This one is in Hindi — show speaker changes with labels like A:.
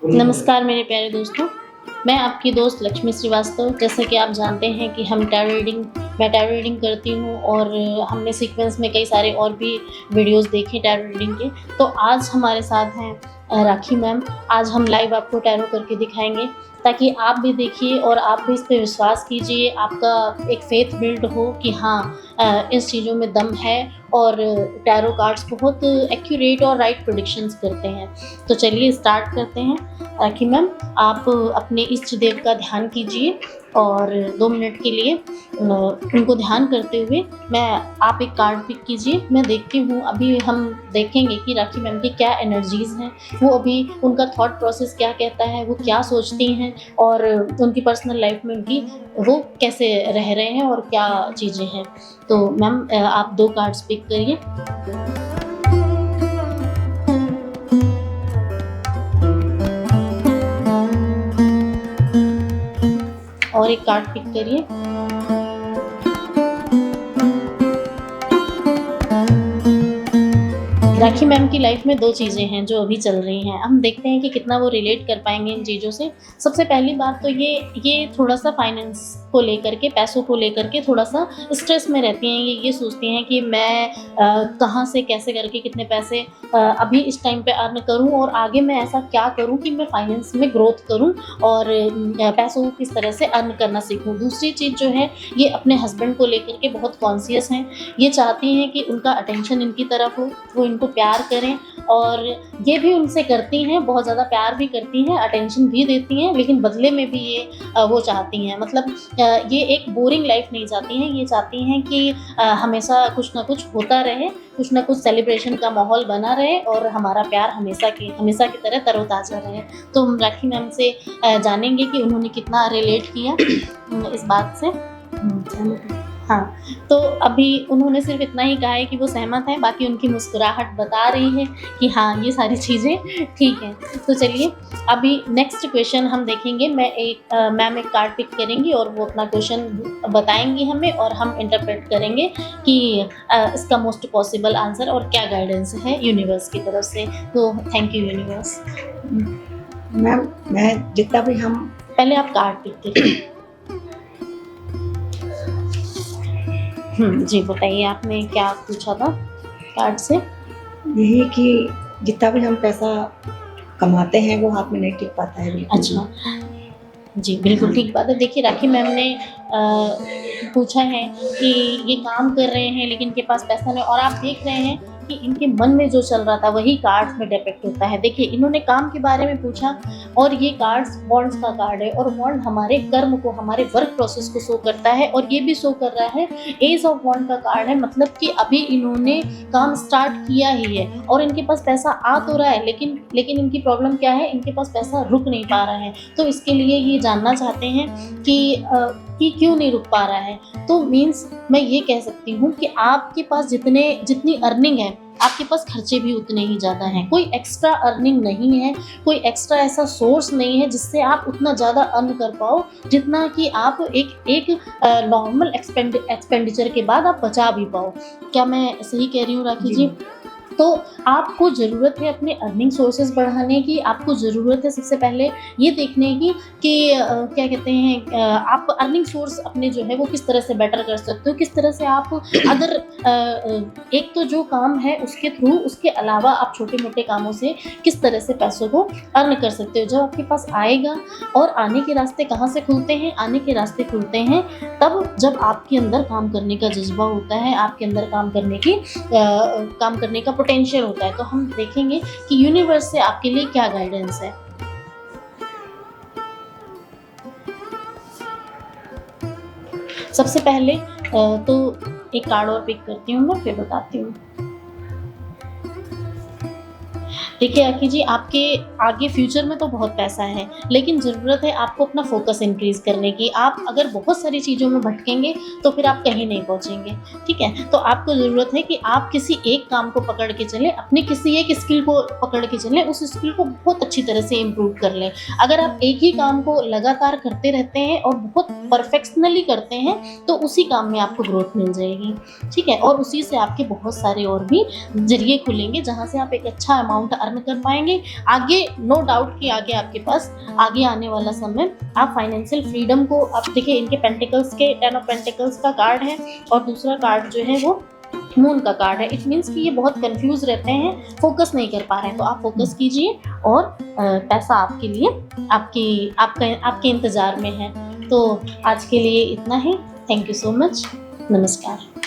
A: नमस्कार मेरे प्यारे दोस्तों, मैं आपकी दोस्त लक्ष्मी श्रीवास्तव। जैसा कि आप जानते हैं कि मैं टैरो रीडिंग करती हूँ और हमने सीक्वेंस में कई सारे और भी वीडियोस देखे टैरो रीडिंग के। तो आज हमारे साथ हैं राखी मैम। आज हम लाइव आपको टैरो करके दिखाएँगे ताकि आप भी देखिए और आप भी इस पे विश्वास कीजिए, आपका एक फ़ेथ बिल्ड हो कि हाँ इस चीज़ों में दम है और टैरो कार्ड्स बहुत एक्यूरेट और राइट प्रेडिक्शंस करते हैं। तो चलिए स्टार्ट करते हैं। राखी मैम, आप अपने इष्ट देव का ध्यान कीजिए और 2 मिनट के लिए उनको ध्यान करते हुए आप एक कार्ड पिक कीजिए। मैं देखती हूँ, अभी हम देखेंगे कि राखी मैम की क्या एनर्जीज़ हैं, वो अभी उनका थॉट प्रोसेस क्या कहता है, वो क्या सोचती हैं और उनकी पर्सनल लाइफ में उनकी वो कैसे रह रहे हैं और क्या चीज़ें हैं। तो मैम आप 2 कार्ड्स पिक करिए। और एक कार्ड पिक करिए। राखी मैम की लाइफ में 2 चीज़ें हैं जो अभी चल रही हैं। हम देखते हैं कि कितना वो रिलेट कर पाएँगे इन चीज़ों से। सबसे पहली बात तो ये थोड़ा-सा फाइनेंस को लेकर के, पैसों को लेकर के थोड़ा-सा स्ट्रेस में रहती हैं। ये सोचती हैं कि मैं कहाँ से कैसे करके कितने पैसे अभी इस टाइम पे अर्न करूँ और आगे मैं ऐसा क्या करूँ कि मैं फाइनेंस में ग्रोथ करूँ और पैसों को किस तरह से अर्न करना सीखूँ। दूसरी चीज़ जो है, ये अपने हस्बैंड को लेकर के बहुत कॉन्शियस हैं। ये चाहती हैं कि उनका अटेंशन इनकी तरफ हो, वो इनको प्यार करें और ये भी उनसे करती हैं, बहुत ज़्यादा प्यार भी करती हैं, अटेंशन भी देती हैं, लेकिन बदले में भी ये वो चाहती हैं, मतलब ये एक बोरिंग लाइफ नहीं चाहती हैं। ये चाहती हैं कि हमेशा कुछ ना कुछ होता रहे, कुछ ना कुछ सेलिब्रेशन का माहौल बना रहे और हमारा प्यार हमेशा की तरह तरोताज़ा रहे। तो हम राखी मैम से जानेंगे कि उन्होंने कितना रिलेट किया इस बात से। हाँ, तो अभी उन्होंने सिर्फ़ इतना ही कहा है कि वो सहमत हैं, बाकी उनकी मुस्कुराहट बता रही है कि हाँ, ये सारी चीज़ें ठीक हैं। तो चलिए अभी नेक्स्ट क्वेश्चन हम देखेंगे। मैम एक कार्ड पिक करेंगी और वो अपना क्वेश्चन बताएँगी हमें और हम इंटरप्रेट करेंगे कि इसका मोस्ट पॉसिबल आंसर और क्या गाइडेंस है यूनिवर्स की तरफ से। तो थैंक यू यूनिवर्स।
B: मैम मैं जितना भी हम
A: पहले आप कार्ड पिक करिए। जी बताइए, आपने क्या पूछा था कार्ड से?
B: यही कि जितना भी हम पैसा कमाते हैं वो हाथ में नहीं टिक पाता है बिल्कुल।
A: अच्छा, जी बिल्कुल ठीक बात है। देखिए राखी मैम ने पूछा है कि ये काम कर रहे हैं लेकिन इनके पास पैसा नहीं और आप देख रहे हैं कि इनके मन में जो चल रहा था वही कार्ड्स में डिपिक्ट होता है। देखिए इन्होंने काम के बारे में पूछा और ये कार्ड्स वॉन्ड्स का कार्ड है और वॉन्ड हमारे कर्म को, हमारे वर्क प्रोसेस को शो करता है और ये भी शो कर रहा है एज ऑफ वॉन्ड का कार्ड है, मतलब कि अभी इन्होंने काम स्टार्ट किया ही है और इनके पास पैसा आ तो रहा है लेकिन इनकी प्रॉब्लम क्या है, इनके पास पैसा रुक नहीं पा रहा है। तो इसके लिए ये जानना चाहते हैं कि क्यों नहीं रुक पा रहा है। तो मीन्स मैं ये कह सकती हूँ कि आपके पास जितनी अर्निंग है, आपके पास खर्चे भी उतने ही ज़्यादा हैं। कोई एक्स्ट्रा अर्निंग नहीं है, कोई एक्स्ट्रा ऐसा सोर्स नहीं है जिससे आप उतना ज़्यादा अर्न कर पाओ जितना कि आप एक नॉर्मल एक्सपेंडिचर के बाद आप बचा भी पाओ। क्या मैं सही कह रही हूँ राखी जी? तो आपको ज़रूरत है अपने अर्निंग सोर्सेज बढ़ाने की। आपको ज़रूरत है सबसे पहले ये देखने की कि क्या कहते हैं, आप अर्निंग सोर्स अपने जो है वो किस तरह से बेटर कर सकते हो, किस तरह से आप अगर एक तो जो काम है उसके थ्रू, उसके अलावा आप छोटे-मोटे कामों से किस तरह से पैसों को अर्न कर सकते हो। जब आपके पास आएगा और आने के रास्ते कहाँ से खुलते हैं? आने के रास्ते खुलते हैं तब जब आपके अंदर काम करने का जज़्बा होता है, आपके अंदर काम करने का पोटेंशियल होता है। तो हम देखेंगे कि यूनिवर्स से आपके लिए क्या गाइडेंस है। सबसे पहले तो एक कार्ड और पिक करती हूँ मैं, फिर बताती हूँ। देखिए राखी जी, आपके आगे फ्यूचर में तो बहुत पैसा है, लेकिन ज़रूरत है आपको अपना फोकस इंक्रीज़ करने की। आप अगर बहुत सारी चीज़ों में भटकेंगे तो फिर आप कहीं नहीं पहुँचेंगे, ठीक है? तो आपको ज़रूरत है कि आप किसी एक काम को पकड़ के चलें, अपनी किसी एक स्किल को पकड़ के चलें, उस स्किल को बहुत अच्छी तरह से इम्प्रूव कर लें। अगर आप एक ही काम को लगातार करते रहते हैं और बहुत परफेक्शनली करते हैं, तो उसी काम में आपको ग्रोथ मिल जाएगी, ठीक है? और उसी से आपके बहुत सारे और भी ज़रिए खुलेंगे, जहाँ से आप एक अच्छा अमाउंट अर्न में कर पाएंगे। आगे नो डाउट कि आगे आपके पास आगे आने वाला समय आप फाइनेंशियल फ्रीडम को, आप देखिए इनके पेंटिकल्स के 10 ऑफ पेंटिकल्स का कार्ड है और दूसरा कार्ड जो है वो मून का कार्ड है। इट मीन्स कि ये बहुत कंफ्यूज रहते हैं, फोकस नहीं कर पा रहे हैं। तो आप फोकस कीजिए और पैसा आपके लिए आपके इंतज़ार में है। तो आज के लिए इतना ही। Thank you so much. नमस्कार।